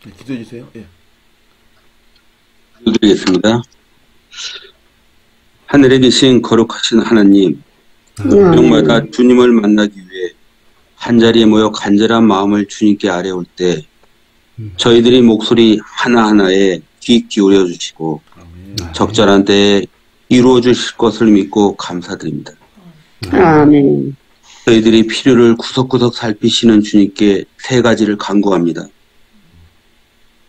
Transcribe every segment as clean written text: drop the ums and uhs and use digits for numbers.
네, 기도해 주세요. 예. 기도드리겠습니다. 하늘에 계신 거룩하신 하나님, 아멘. 저녁마다 주님을 만나기 위해 한자리에 모여 간절한 마음을 주님께 아뢰올 때 저희들이 목소리 하나하나에 귀 기울여 주시고 적절한 때에 이루어 주실 것을 믿고 감사드립니다. 아멘. 저희들이 필요를 구석구석 살피시는 주님께 세 가지를 간구합니다.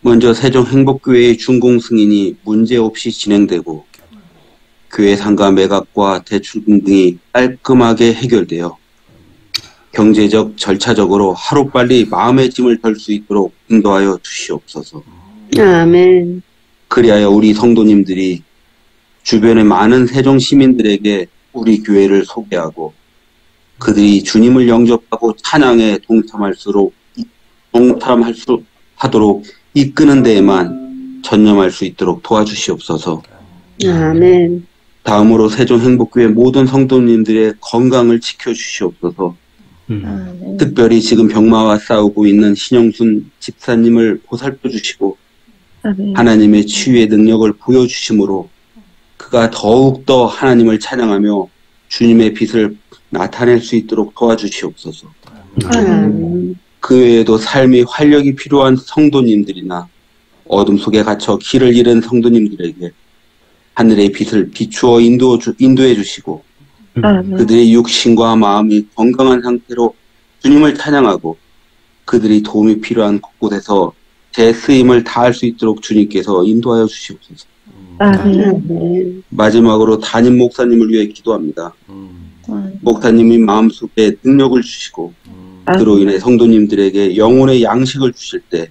먼저 세종행복교회의 준공승인이 문제없이 진행되고 교회 상가 매각과 대출금 등이 깔끔하게 해결되어 경제적, 절차적으로 하루빨리 마음의 짐을 덜 수 있도록 인도하여 주시옵소서. 아멘. 그리하여 우리 성도님들이 주변의 많은 세종 시민들에게 우리 교회를 소개하고 그들이 주님을 영접하고 찬양에 하도록 이끄는 데에만 전념할 수 있도록 도와주시옵소서. 아멘. 다음으로 세종행복교회 모든 성도님들의 건강을 지켜주시옵소서. 특별히 지금 병마와 싸우고 있는 신영순 집사님을 보살펴 주시고 하나님의 치유의 능력을 보여주심으로 그가 더욱더 하나님을 찬양하며 주님의 빛을 나타낼 수 있도록 도와주시옵소서. 그 외에도 삶이 활력이 필요한 성도님들이나 어둠 속에 갇혀 길을 잃은 성도님들에게 하늘의 빛을 비추어 인도해 주시고 그들의 육신과 마음이 건강한 상태로 주님을 찬양하고 그들이 도움이 필요한 곳곳에서 제 쓰임을 다할 수 있도록 주님께서 인도하여 주시옵소서. 마지막으로 담임 목사님을 위해 기도합니다. 목사님이 마음속에 능력을 주시고 그로 인해 성도님들에게 영혼의 양식을 주실 때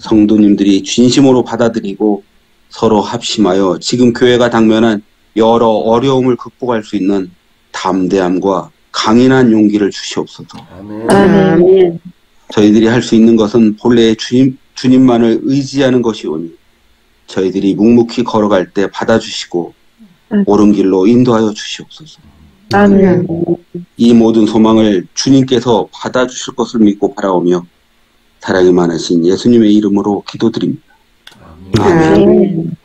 성도님들이 진심으로 받아들이고 서로 합심하여 지금 교회가 당면한 여러 어려움을 극복할 수 있는 담대함과 강인한 용기를 주시옵소서. 아멘. 저희들이 할 수 있는 것은 본래 주님만을 의지하는 것이오니 저희들이 묵묵히 걸어갈 때 받아주시고 옳은 길로 인도하여 주시옵소서. 아멘. 이 모든 소망을 주님께서 받아주실 것을 믿고 바라오며 사랑이 많으신 예수님의 이름으로 기도드립니다. 아멘.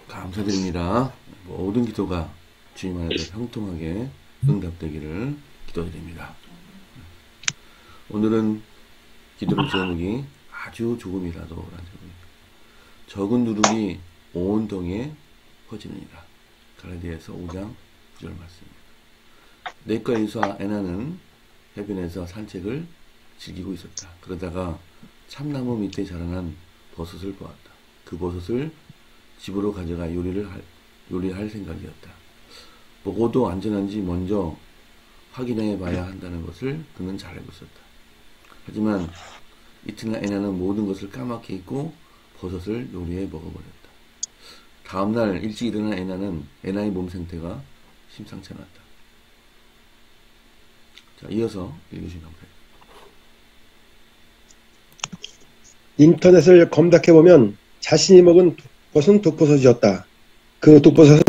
감사드립니다. 모든 기도가 주님 안에서 형통하게 응답되기를 기도드립니다. 오늘은 기도의 제목이 아주 조금이라도 라는 제목입니다. 적은 누룩이 온 동에 퍼지느니라. 갈라디아서 5장 9절 말씀입니다. 넷과 이수와 에나는 해변에서 산책을 즐기고 있었다. 그러다가 참나무 밑에 자라난 버섯을 보았다. 그 버섯을 집으로 가져가 요리할 생각이었다. 보고도 안전한지 먼저 확인해 봐야 한다는 것을 그는 잘 알고 있었다. 하지만 이튿날 에나는 모든 것을 까맣게 잊고 버섯을 요리해 먹어버렸다. 다음날 일찍 일어난 에나의 몸 상태가 심상치 않았다. 자, 이어서 읽으시면 됩니다. 인터넷을 검색해보면 자신이 먹은 독버섯은 독버섯이었다. 그 독버섯은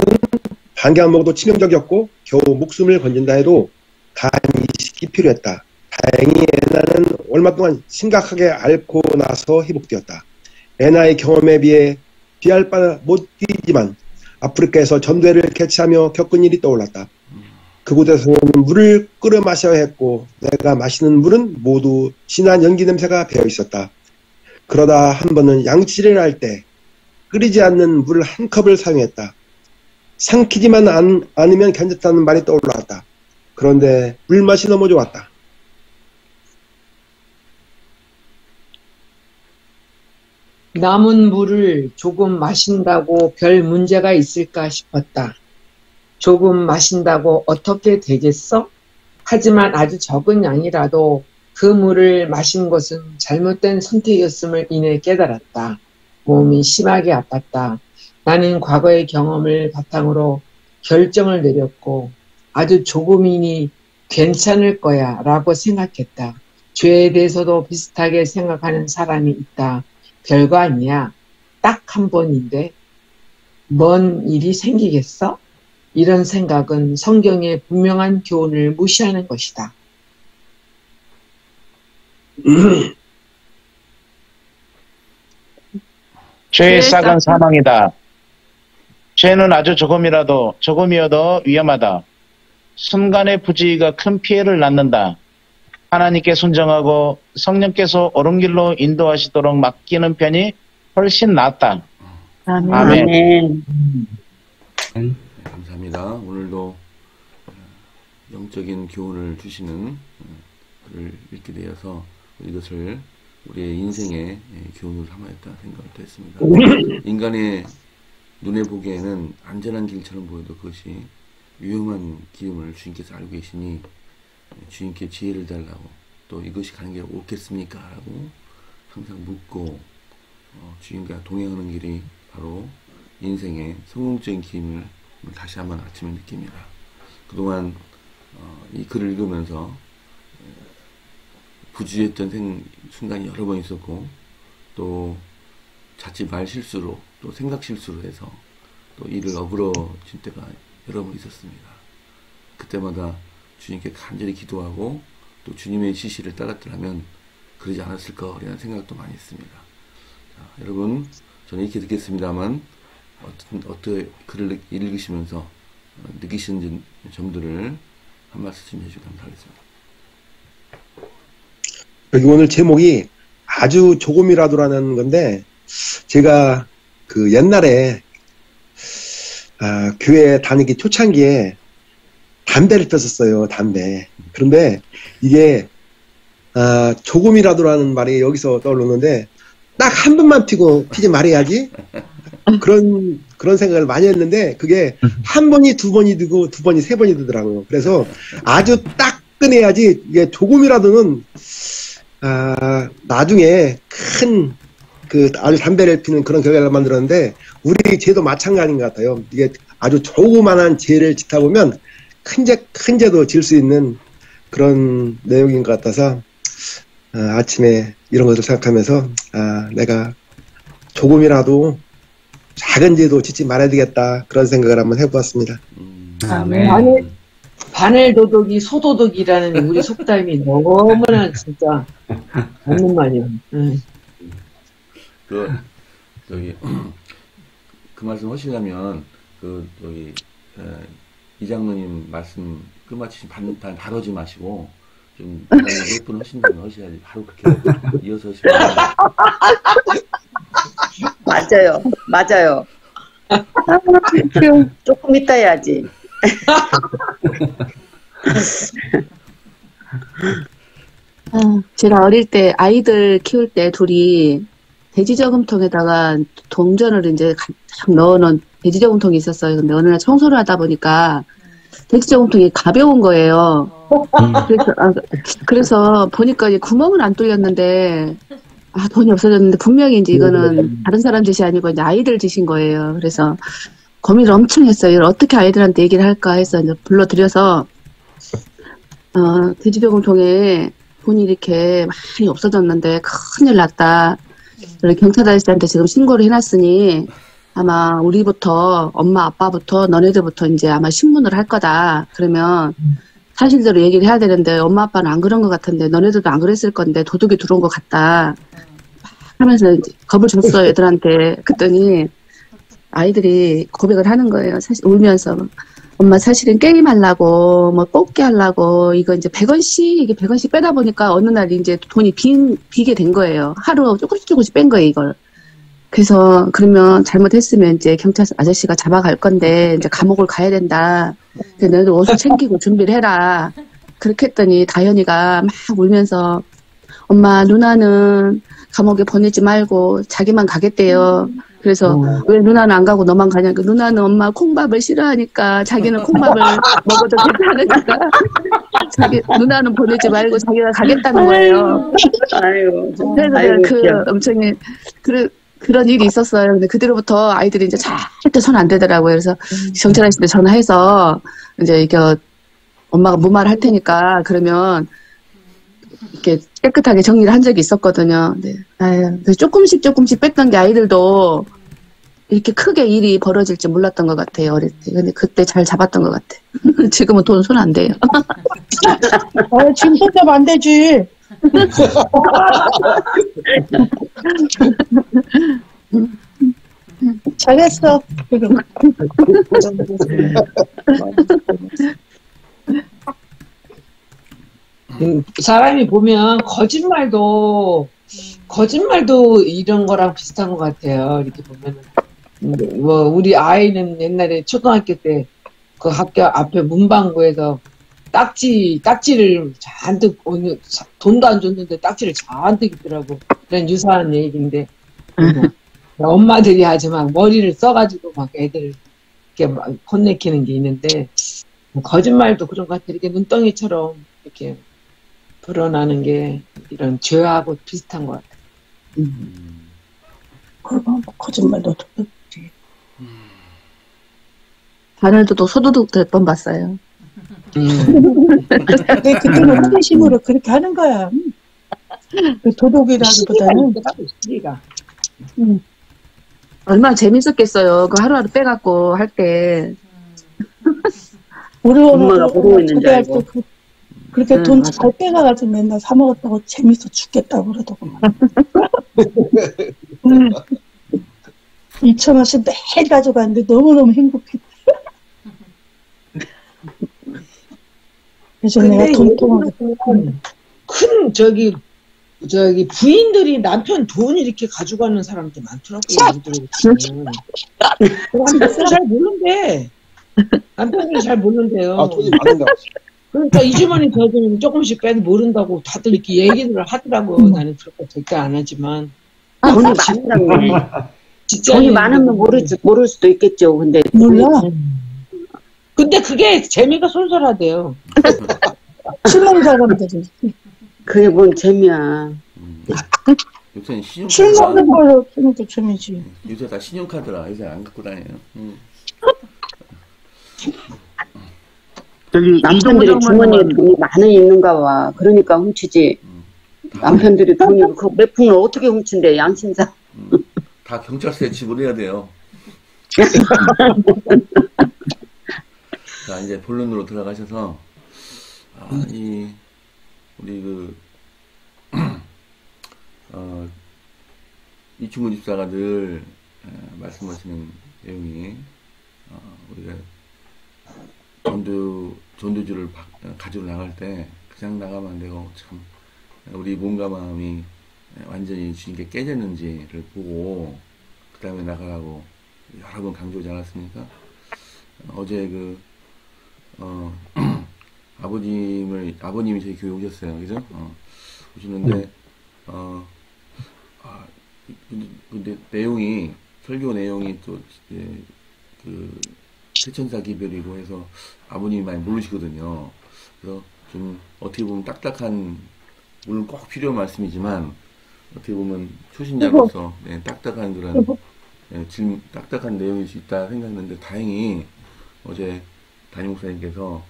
반개 안 먹어도 치명적이었고 겨우 목숨을 건진다 해도 간 이식이 필요했다. 다행히 에나는 얼마 동안 심각하게 앓고 나서 회복되었다. 에나의 경험에 비해 비할 바는 못 뛰지만 아프리카에서 전도회를 개최하며 겪은 일이 떠올랐다. 그곳에서는 물을 끓여 마셔야 했고 내가 마시는 물은 모두 진한 연기 냄새가 배어 있었다. 그러다 한 번은 양치를 할 때 끓이지 않는 물 한 컵을 사용했다. 삼키지만 않으면 괜찮다는 말이 떠올랐다. 그런데 물맛이 너무 좋았다. 남은 물을 조금 마신다고 별 문제가 있을까 싶었다. 조금 마신다고 어떻게 되겠어? 하지만 아주 적은 양이라도 그 물을 마신 것은 잘못된 선택이었음을 이내 깨달았다. 몸이 심하게 아팠다. 나는 과거의 경험을 바탕으로 결정을 내렸고 아주 조금이니 괜찮을 거야 라고 생각했다. 죄에 대해서도 비슷하게 생각하는 사람이 있다. 별거 아니야. 딱 한 번인데 뭔 일이 생기겠어? 이런 생각은 성경의 분명한 교훈을 무시하는 것이다. 죄의 싹은 사망이다. 죄는 아주 조금이어도 위험하다. 순간의 부주의가 큰 피해를 낳는다. 하나님께 순종하고 성령께서 옳은 길로 인도하시도록 맡기는 편이 훨씬 낫다. 아멘. 아멘. 네, 감사합니다. 오늘도 영적인 교훈을 주시는 글을 읽게 되어서 이것을 우리의 인생의 교훈으로 삼아야겠다 생각을 했습니다. 인간의 눈에 보기에는 안전한 길처럼 보여도 그것이 위험한 길임을 주님께서 알고 계시니 주님께 지혜를 달라고, 또 이것이 가는 게 옳겠습니까? 라고 항상 묻고 주님과 동행하는 길이 바로 인생의 성공적인 길임을 다시 한번 아침에 느낍니다. 그동안 이 글을 읽으면서 부주의했던 순간이 여러 번 있었고, 또 자칫 말 실수로, 또 생각 실수로 해서 또 일을 어그러진 때가 여러 번 있었습니다. 그때마다 주님께 간절히 기도하고 또 주님의 지시를 따랐더라면 그러지 않았을 거라는 생각도 많이 했습니다. 자, 여러분, 저는 이렇게 듣겠습니다만 어떤 글을 읽으시면서 느끼시는 점들을 한 말씀 해주시면 감사하겠습니다. 여기 오늘 제목이 아주 조금이라도라는 건데, 제가 그 옛날에 교회 다니기 초창기에 담배를 폈었어요. 담배. 그런데 이게 조금이라도라는 말이 여기서 떠오르는데, 딱 한 번만 피지 말아야지, 그런 생각을 많이 했는데, 그게 한 번이 두 번이 되고 두 번이 세 번이 되더라고요. 그래서 아주 딱 꺼내야지, 이게 조금이라도는 나중에 큰 아주 담배를 피는 그런 결과를 만들었는데, 우리 죄도 마찬가지인 것 같아요. 이게 아주 조그만한 죄를 짓다 보면 큰 죄도 질 수 있는 그런 내용인 것 같아서, 아침에 이런 것을 생각하면서 내가 조금이라도 작은 죄도 짓지 말아야 되겠다, 그런 생각을 한번 해보았습니다. 아멘. 바늘도둑이 소도둑이라는 우리 속담이 너무나 진짜 맞는 말이에요. 그 말씀 하시려면 이장로님 말씀 끝마치시 바로 하지 마시고 좀 몇 분 하신 다음에 하셔야지 바로 그렇게 이어서 하시면 맞아요. 조금 이따 해야지. 제가 어릴 때 아이들 키울 때 둘이 돼지저금통에다가 동전을 이제 쫙 넣어놓은 돼지저금통이 있었어요. 근데 어느 날 청소를 하다 보니까 돼지저금통이 가벼운 거예요. 그래서 보니까 이제 구멍은 안 뚫렸는데 돈이 없어졌는데 분명히 이제 이거는 다른 사람 짓이 아니고 이제 아이들 짓인 거예요. 그래서 고민을 엄청 했어요. 이걸 어떻게 아이들한테 얘기를 할까 해서 이제 불러들여서 돼지저금통에 돈이 이렇게 많이 없어졌는데 큰일 났다. 경찰 아저씨한테 지금 신고를 해놨으니 아마 우리부터, 엄마 아빠부터, 너네들부터 이제 아마 신문을 할 거다. 그러면 사실대로 얘기를 해야 되는데 엄마 아빠는 안 그런 것 같은데 너네들도 안 그랬을 건데 도둑이 들어온 것 같다 하면서 이제 겁을 줬어요, 애들한테. 그랬더니 아이들이 고백을 하는 거예요. 사실 울면서. 엄마 사실은 게임하려고, 뭐 뽑기 하려고, 이거 이제 100원씩 빼다 보니까 어느 날 이제 돈이 비게 된 거예요. 하루 조금씩 뺀 거예요, 이걸. 그래서 그러면 잘못했으면 이제 경찰 아저씨가 잡아갈 건데 이제 감옥을 가야 된다. 너희들 옷을 챙기고 준비를 해라. 그렇게 했더니 다현이가 막 울면서 엄마, 누나는 감옥에 보내지 말고 자기만 가겠대요. 그래서 왜 누나는 안 가고 너만 가냐고. 누나는 엄마 콩밥을 싫어하니까 자기는 콩밥을 먹어도 괜찮으니까 누나는 보내지 말고 자기가 가겠다는 거예요. 그래서 엄청 그런 일이 있었어요. 근데 그대로부터 아이들이 이제 절대 손 안 대더라고요. 그래서 경찰 아저씨한테 전화해서 이제 이게 엄마가 무마를 할 테니까 그러면 이렇게 깨끗하게 정리를 한 적이 있었거든요. 네. 조금씩 뺐던 게 아이들도 이렇게 크게 일이 벌어질지 몰랐던 것 같아요, 어릴 때. 근데 그때 잘 잡았던 것 같아. 지금은 돈 손 안 대요. 지금 손 잡으면 안 되지. 잘했어. 사람이 보면 거짓말도 이런 거랑 비슷한 것 같아요. 이렇게 보면은. 뭐, 우리 아이는 옛날에 초등학교 때 그 학교 앞에 문방구에서 딱지를 잔뜩, 돈도 안 줬는데 딱지를 잔뜩 있더라고. 이런 유사한 얘기인데. 엄마들이 아주 막 머리를 써가지고 막 애들을 이렇게 막 혼내키는 게 있는데, 거짓말도 그런 것 같아. 이렇게 눈덩이처럼 이렇게 불어나는 게 이런 죄하고 비슷한 것 같아. 그럼 거짓말도 바늘도 소도둑 될 뻔 봤어요. 그때는 호기심으로 그렇게 하는 거야. 그 도둑이라기보다는 시기가. 얼마나 재밌었겠어요. 그 하루하루 빼갖고 할 때. 우리 엄마가 엄마도 보고 있는 줄 초대할 알고. 때 그렇게 돈 잘 빼가가지고 맨날 사 먹었다고 재밌어 죽겠다고 그러더구만. 2,000원씩 매일 가져갔는데 너무너무 행복했다. 그래서 내가 돈통하게 큰 부인들이 남편 돈 이렇게 가져가는 사람들 많더라고요. 남편들 잘 모른대. 남편들이 잘 모른대요. 아, 돈이 많은가 보지. 그러니까 이 주머니 저 주머니 조금씩 빼도 모른다고 다들 이렇게 얘기를 하더라고. 나는 그렇게 절대 안 하지만. 돈이 많다고. 진짜 돈이 많으면 모를 수도 있겠죠. 근데 몰라. 근데 그게 재미가 쏠쏠하대요. 술 사람들이 그게 뭔 재미야. 요새는 술 신용카드라. 먹는 걸로 쓰는 게 재미지. 요새 다 신용카드라. 요새 안 갖고 다녀요. 남편들이 주머니에 돈이 많이 있는가 봐. 그러니까 훔치지. 남편들이 돈이 그 몇 푼을 어떻게 훔친대, 양심상. 다 경찰서에 지불해야 돼요. 자, 이제 본론으로 들어가셔서, 우리 이충구 집사가 늘 말씀하시는 내용이, 우리가 전도주를 가지고 나갈 때 그냥 나가면 안 되고, 참 우리 몸과 마음이 완전히 주님께 깨졌는지를 보고 그 다음에 나가라고 여러 번 강조하지 않았습니까? 어제 아버님이 저희 교회 오셨어요. 그죠? 오셨는데 근데 설교 내용이 또 세천사 기별이고 해서 아버님이 많이 모르시거든요. 그래서 좀 어떻게 보면 딱딱한, 물론 꼭 필요한 말씀이지만 어떻게 보면 초신자로서 딱딱한 그런 딱딱한 내용일 수 있다 생각했는데, 다행히 어제 담임 목사님께서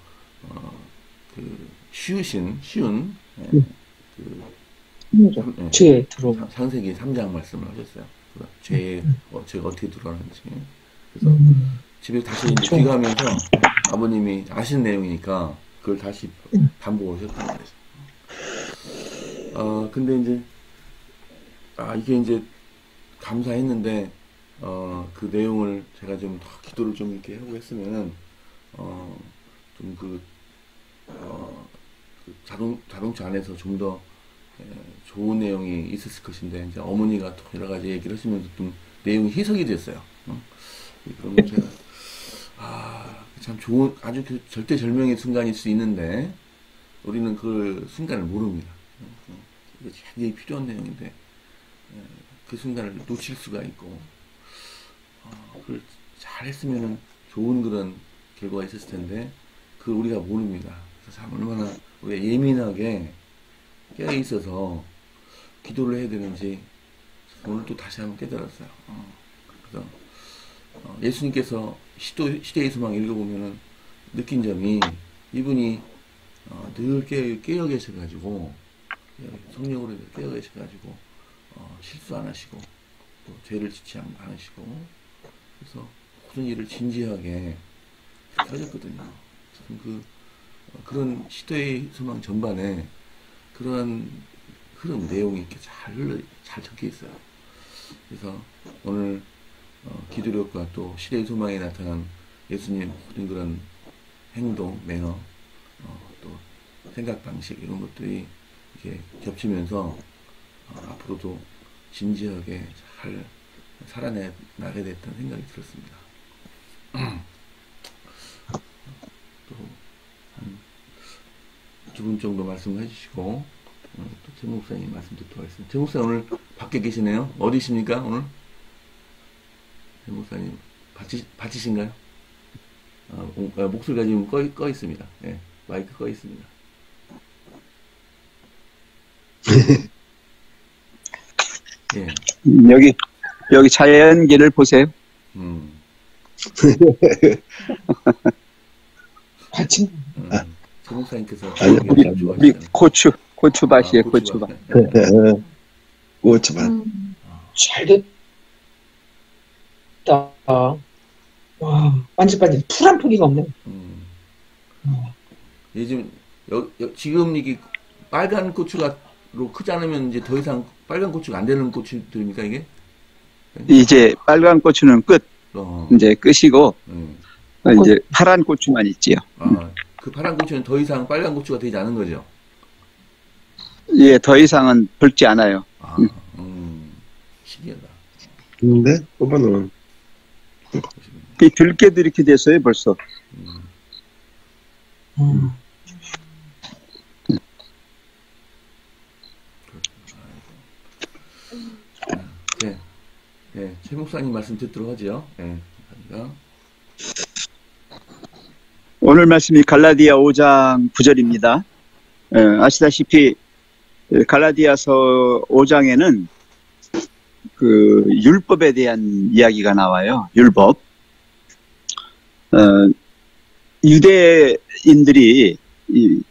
쉬운 죄에 들어. 창세기 3장 말씀을 하셨어요. 죄에 죄가 어떻게 들어가는지. 그래서 집에 다시 이제 귀가하면서 아버님이 아시는 내용이니까 그걸 다시 반복하셨단 말이죠. 근데 이제 이게 이제 감사했는데 그 내용을 제가 좀 더 기도를 좀 이렇게 하고 했으면은 좀 자동차 안에서 좀 더 좋은 내용이 있었을 것인데, 이제 어머니가 또 여러 가지 얘기를 하시면서 좀 내용이 해석이 됐어요. 그러면 제가 참 좋은, 아주 절대절명의 순간일 수 있는데 우리는 그 순간을 모릅니다. 이게 굉장히 필요한 내용인데 그 순간을 놓칠 수가 있고, 그걸 잘 했으면은 좋은 그런 결과가 있었을 텐데 그걸 우리가 모릅니다. 그래서 참 얼마나 우리가 예민하게 깨어 있어서 기도를 해야 되는지 오늘 또 다시 한번 깨달았어요. 그래서 예수님께서 시대의 소망 읽어보면은 느낀 점이, 이분이 늘 깨어 계셔가지고, 성령으로 깨어 계셔가지고 실수 안 하시고 또 죄를 짓지 않으시고, 그래서 모든 일을 진지하게 하셨거든요. 그런 시대의 소망 전반에 그러한 그런 내용이 이렇게 잘 적혀 있어요. 그래서 오늘 기도력과 또 시대의 소망에 나타난 예수님의 모든 그런 행동, 매너, 또 생각 방식 이런 것들이 이렇게 겹치면서 앞으로도 진지하게 잘 살아나게 됐던 생각이 들었습니다. 또 한 두 분 정도 말씀을 해주시고 또 최 목사님 말씀 듣도록 하겠습니다. 최 목사님 오늘 밖에 계시네요. 어디십니까 오늘? 최 목사님 밭이신가요? 목소리가 지금 꺼 있습니다. 네, 마이크 꺼 있습니다. 예. 여기 자연계를 보세요. 같이. 최 목사님께서 우리 고추밭이에요. 고추밭. 고추밭. 잘 됐다. 와, 반질반질 풀한 포기가 없네. 요즘 지금 이게 빨간 고추가로 크지 않으면 이제 더 이상 빨간 고추가 안 되는 고추들입니까 이게? 이제 빨간 고추는 끝. 이제 끝이고 이제 파란 고추만 있지요. 그 파란 고추는 더 이상 빨간 고추가 되지 않은 거죠? 예, 더 이상은 붉지 않아요. 신기하다. 근데 뽑아놓은 이 들깨도 이렇게 됐어요 벌써. 네, 최 목사님 말씀 듣도록 하죠. 네, 감사합니다. 오늘 말씀이 갈라디아 5장 9절입니다. 아시다시피 갈라디아서 5장에는 그 율법에 대한 이야기가 나와요. 율법.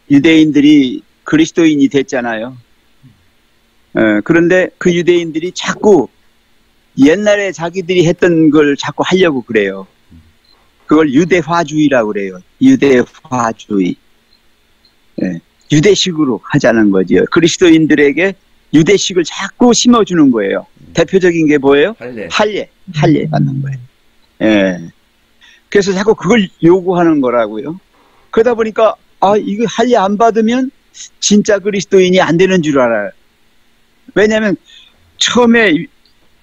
유대인들이 그리스도인이 됐잖아요. 그런데 그 유대인들이 자꾸 옛날에 자기들이 했던 걸 자꾸 하려고 그래요. 그걸 유대화주의라고 그래요. 유대화주의. 유대식으로 하자는 거죠. 그리스도인들에게 유대식을 자꾸 심어주는 거예요. 대표적인 게 뭐예요? 할례 받는 거예요. 그래서 자꾸 그걸 요구하는 거라고요. 그러다 보니까 이거 할례 안 받으면 진짜 그리스도인이 안 되는 줄 알아요. 왜냐하면 처음에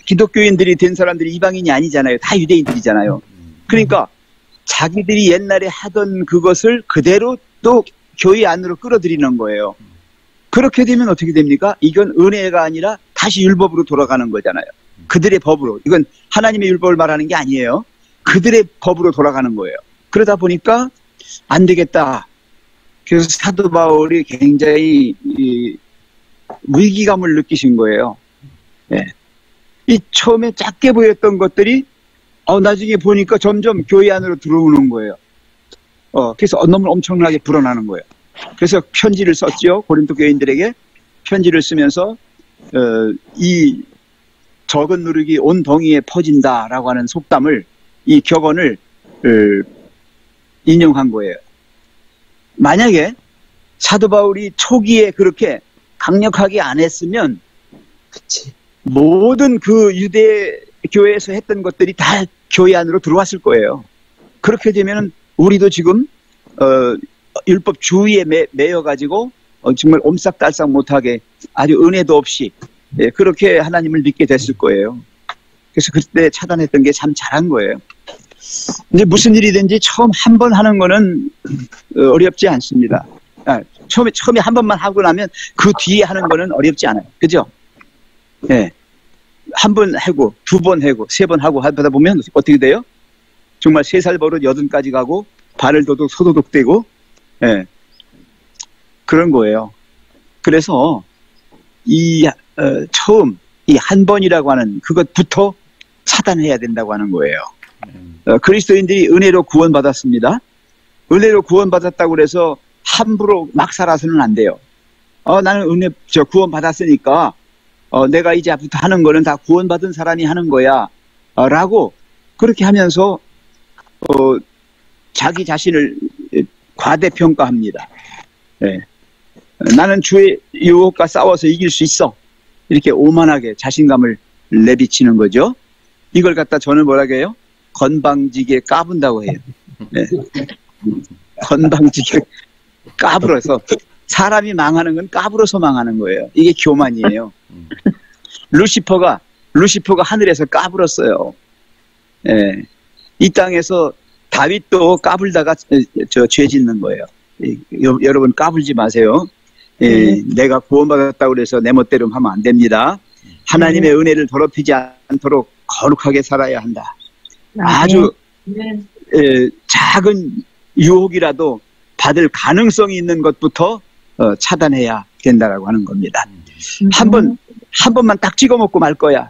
기독교인들이 된 사람들이 이방인이 아니잖아요. 다 유대인들이잖아요. 그러니까 자기들이 옛날에 하던 그것을 그대로 또 교회 안으로 끌어들이는 거예요. 그렇게 되면 어떻게 됩니까? 이건 은혜가 아니라 다시 율법으로 돌아가는 거잖아요. 그들의 법으로. 이건 하나님의 율법을 말하는 게 아니에요. 그들의 법으로 돌아가는 거예요. 그러다 보니까 안 되겠다. 그래서 사도 바울이 굉장히 위기감을 느끼신 거예요. 이 처음에 작게 보였던 것들이 나중에 보니까 점점 교회 안으로 들어오는 거예요. 그래서 너무 엄청나게 불어나는 거예요. 그래서 편지를 썼죠. 고린도 교인들에게 편지를 쓰면서 이 적은 누룩이 온 동이에 퍼진다라고 하는 속담을, 이 격언을 인용한 거예요. 만약에 사도 바울이 초기에 그렇게 강력하게 안 했으면 모든 그 유대 교회에서 했던 것들이 다 교회 안으로 들어왔을 거예요. 그렇게 되면 우리도 지금 율법 주의에 매여가지고 정말 옴싹달싹 못하게 아주 은혜도 없이 그렇게 하나님을 믿게 됐을 거예요. 그래서 그때 차단했던 게 참 잘한 거예요. 근데 무슨 일이든지 처음 한 번 하는 거는 어렵지 않습니다. 처음에 한 번만 하고 나면 그 뒤에 하는 거는 어렵지 않아요. 그죠? 한 번 하고, 두 번 하고, 세 번 하고 하다 보면 어떻게 돼요? 정말 3살 버릇 80까지 가고, 발을 도둑, 소도둑 되고, 그런 거예요. 그래서, 처음, 이 한 번이라고 하는 그것부터 차단해야 된다고 하는 거예요. 그리스도인들이 은혜로 구원받았습니다. 은혜로 구원받았다고 해서 함부로 막 살아서는 안 돼요. 나는 구원받았으니까, 내가 이제부터 하는 거는 다 구원받은 사람이 하는 거야. 라고, 그렇게 하면서, 자기 자신을 과대평가합니다. 나는 주의 유혹과 싸워서 이길 수 있어. 이렇게 오만하게 자신감을 내비치는 거죠. 이걸 갖다 저는 뭐라고 해요? 건방지게 까분다고 해요. 네. 건방지게 까불어서 사람이 망하는 건 까불어서 망하는 거예요. 이게 교만이에요. 루시퍼가 하늘에서 까불었어요. 예. 이 땅에서 다윗도 까불다가 죄 짓는 거예요. 여러분 까불지 마세요. 예, 내가 구원받았다고 그래서 내 멋대로 하면 안 됩니다. 하나님의 은혜를 더럽히지 않도록 거룩하게 살아야 한다. 아주 작은 유혹이라도 받을 가능성이 있는 것부터 차단해야 된다라고 하는 겁니다. 한 번만 딱 찍어 먹고 말 거야.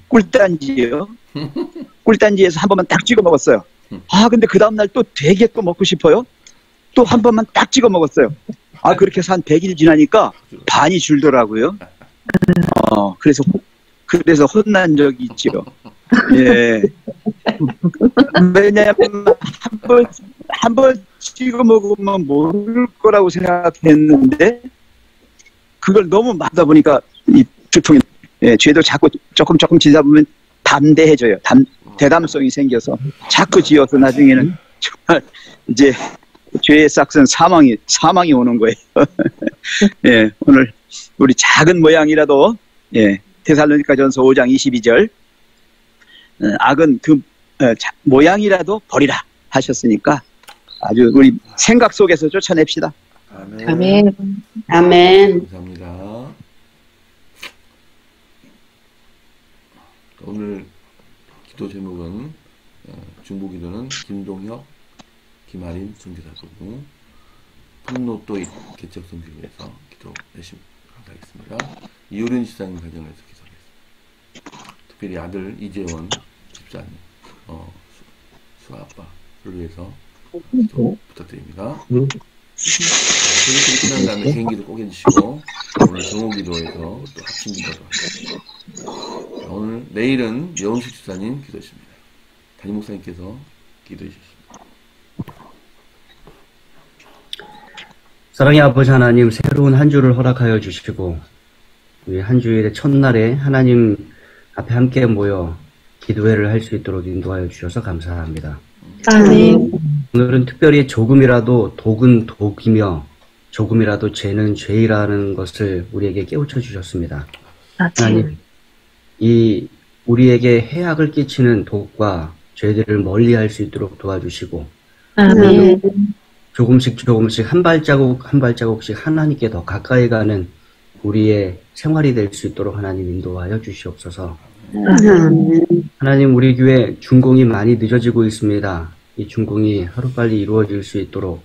꿀단지요. 꿀단지에서 한 번만 딱 찍어 먹었어요. 아, 근데 그 다음날 또 되게 또 먹고 싶어요. 또 한 번만 딱 찍어 먹었어요. 아, 그렇게 해서 한 100일 지나니까 반이 줄더라고요. 그래서 혼난 적이 있죠. 예. 왜냐하면 한 번 찍어 먹으면 모를 거라고 생각했는데, 그걸 너무 맞다 보니까 이 두통이, 죄도 자꾸 조금 지다 보면 담대해져요. 대담성이 생겨서 자꾸 지어서 나중에는 정말 이제 죄의 싹은 사망이 오는 거예요. 예, 오늘 우리 작은 모양이라도, 데살로니가전서 5장 22절, 악은 그 모양이라도 버리라 하셨으니까 아주 우리 생각 속에서 쫓아냅시다. 아멘. 아멘. 아멘. 감사합니다. 오늘 기도 제목은 중보기도는 김동혁, 김아린 선교사부부 분노 또 개척 선교회에서 기도 열심히 감사하겠습니다. 이효린 집사님 가정에서 기도하겠습니다. 특별히 아들 이재원 집사님, 수아빠를 위해서 기도 부탁드립니다. 설교를 끝난 다음에 개인기도 꼭 해주시고 오늘 정오기도에서 또 합심기도도 하겠습니다. 오늘 내일은 여은숙 집사님 기도하십니다. 담임 목사님께서 기도해 주십니다. 사랑의 아버지 하나님, 새로운 한 주를 허락하여 주시고 우리 한 주일의 첫날에 하나님 앞에 함께 모여 기도회를 할 수 있도록 인도하여 주셔서 감사합니다. 아멘. 오늘은 특별히 조금이라도 독은 독이며 조금이라도 죄는 죄이라는 것을 우리에게 깨우쳐 주셨습니다. 하나님, 이 우리에게 해악을 끼치는 독과 죄들을 멀리할 수 있도록 도와주시고 아멘. 조금씩 한 발자국씩 하나님께 더 가까이 가는 우리의 생활이 될 수 있도록 하나님 인도하여 주시옵소서. 하나님, 우리 교회 준공이 많이 늦어지고 있습니다. 이 준공이 하루빨리 이루어질 수 있도록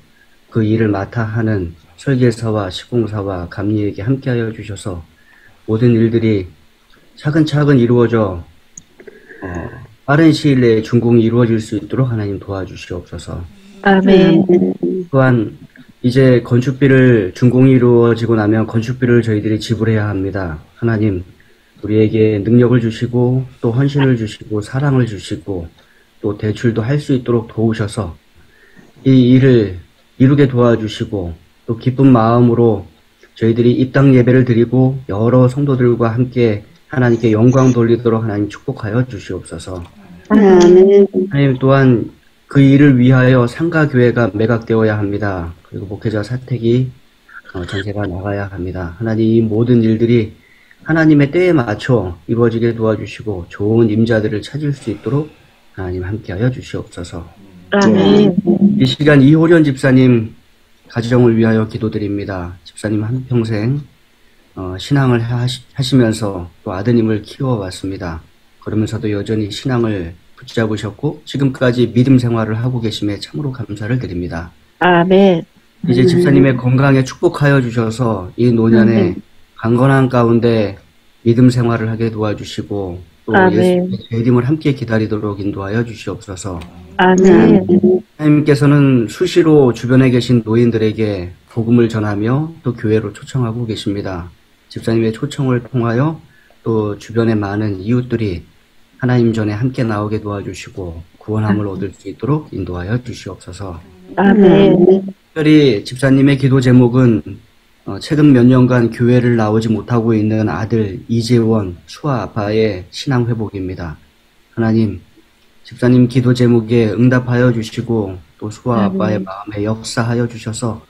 그 일을 맡아 하는 설계사와 시공사와 감리에게 함께하여 주셔서 모든 일들이 차근차근 이루어져 빠른 시일 내에 준공이 이루어질 수 있도록 하나님 도와주시옵소서. 아멘. 또한 이제 건축비를 준공이 이루어지고 나면 건축비를 저희들이 지불해야 합니다. 하나님, 우리에게 능력을 주시고 또 헌신을 주시고 사랑을 주시고 또 대출도 할 수 있도록 도우셔서 이 일을 이루게 도와주시고 또 기쁜 마음으로 저희들이 입당 예배를 드리고 여러 성도들과 함께 하나님께 영광 돌리도록 하나님 축복하여 주시옵소서. 하나님, 또한 그 일을 위하여 상가교회가 매각되어야 합니다. 그리고 목회자 사택이 전세가 나가야 합니다. 하나님, 이 모든 일들이 하나님의 때에 맞춰 이루어지게 도와주시고 좋은 임자들을 찾을 수 있도록 하나님 함께하여 주시옵소서. 아멘. 이 시간 이호련 집사님 가정을 위하여 기도드립니다. 집사님 한평생 신앙을 하시면서 또 아드님을 키워왔습니다. 그러면서도 여전히 신앙을 붙잡으셨고 지금까지 믿음 생활을 하고 계심에 참으로 감사를 드립니다. 아멘. 이제 집사님의 건강에 축복하여 주셔서 이 노년에 강건한 가운데 믿음 생활을 하게 도와주시고 또 예수님의 재림을 함께 기다리도록 인도하여 주시옵소서. 아멘. 하나님께서는 수시로 주변에 계신 노인들에게 복음을 전하며 또 교회로 초청하고 계십니다. 집사님의 초청을 통하여 또 주변의 많은 이웃들이 하나님 전에 함께 나오게 도와주시고 구원함을 얻을 수 있도록 인도하여 주시옵소서. 아멘. 특별히 집사님의 기도 제목은 최근 몇 년간 교회를 나오지 못하고 있는 아들 이재원 수아 아빠의 신앙 회복입니다. 하나님, 집사님 기도 제목에 응답하여 주시고 또 수아 아빠의 마음에 역사하여 주셔서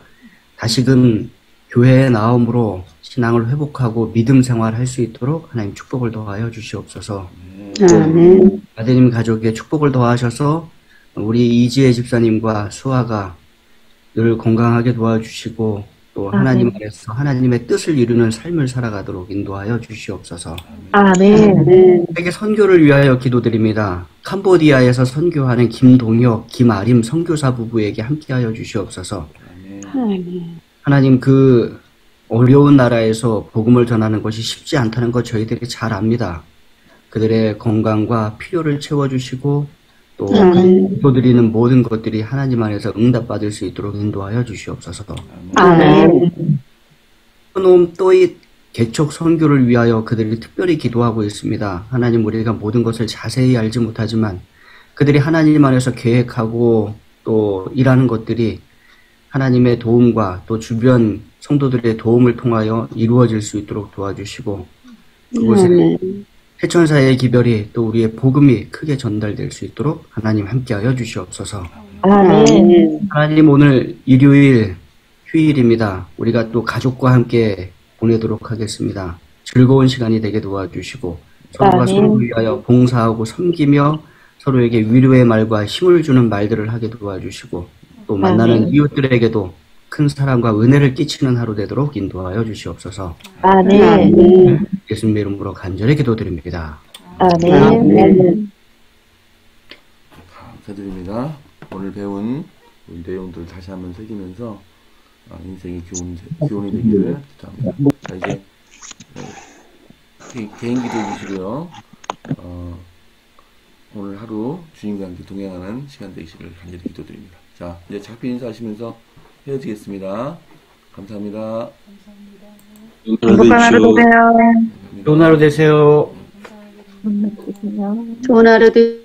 다시금 교회에 나옴으로 신앙을 회복하고 믿음 생활할 수 있도록 하나님 축복을 더하여 주시옵소서. 아드님 가족에 축복을 더하셔서 우리 이지혜 집사님과 수아가 늘 건강하게 도와주시고 또 하나님 안에서 하나님의 뜻을 이루는 삶을 살아가도록 인도하여 주시옵소서. 세계 선교를 위하여 기도드립니다. 캄보디아에서 선교하는 김동혁, 김아림 선교사 부부에게 함께하여 주시옵소서. 하나님, 그 어려운 나라에서 복음을 전하는 것이 쉽지 않다는 것 저희들이 잘 압니다. 그들의 건강과 필요를 채워주시고 또 기도드리는 모든 것들이 하나님 안에서 응답받을 수 있도록 인도하여 주시옵소서. 또이 개척 선교를 위하여 그들이 특별히 기도하고 있습니다. 하나님, 우리가 모든 것을 자세히 알지 못하지만 그들이 하나님 안에서 계획하고 또 일하는 것들이 하나님의 도움과 또 주변 성도들의 도움을 통하여 이루어질 수 있도록 도와주시고 그곳에 해천사의 기별이 또 우리의 복음이 크게 전달될 수 있도록 하나님 함께하여 주시옵소서. 하나님, 오늘 일요일 휴일입니다. 우리가 또 가족과 함께 보내도록 하겠습니다. 즐거운 시간이 되게 도와주시고 서로가 서로를 위하여 봉사하고 섬기며 서로에게 위로의 말과 힘을 주는 말들을 하게 도와주시고 또 만나는 이웃들에게도 큰 사랑과 은혜를 끼치는 하루 되도록 인도하여 주시옵소서. 예수님의 이름으로 간절히 기도드립니다. 감사드립니다. 오늘 배운 내용들 다시 한번 새기면서 인생의 교훈이 되기를 기도합니다. 자, 이제 개인 기도해 주시고요. 오늘 하루 주님과 함께 동행하는 시간 되시기를 간절히 기도드립니다. 자, 이제 작별 인사하시면서 헤어지겠습니다. 감사합니다. 행복한 하루 되세요. 좋은 하루 되세요. 좋은 하루 되세요.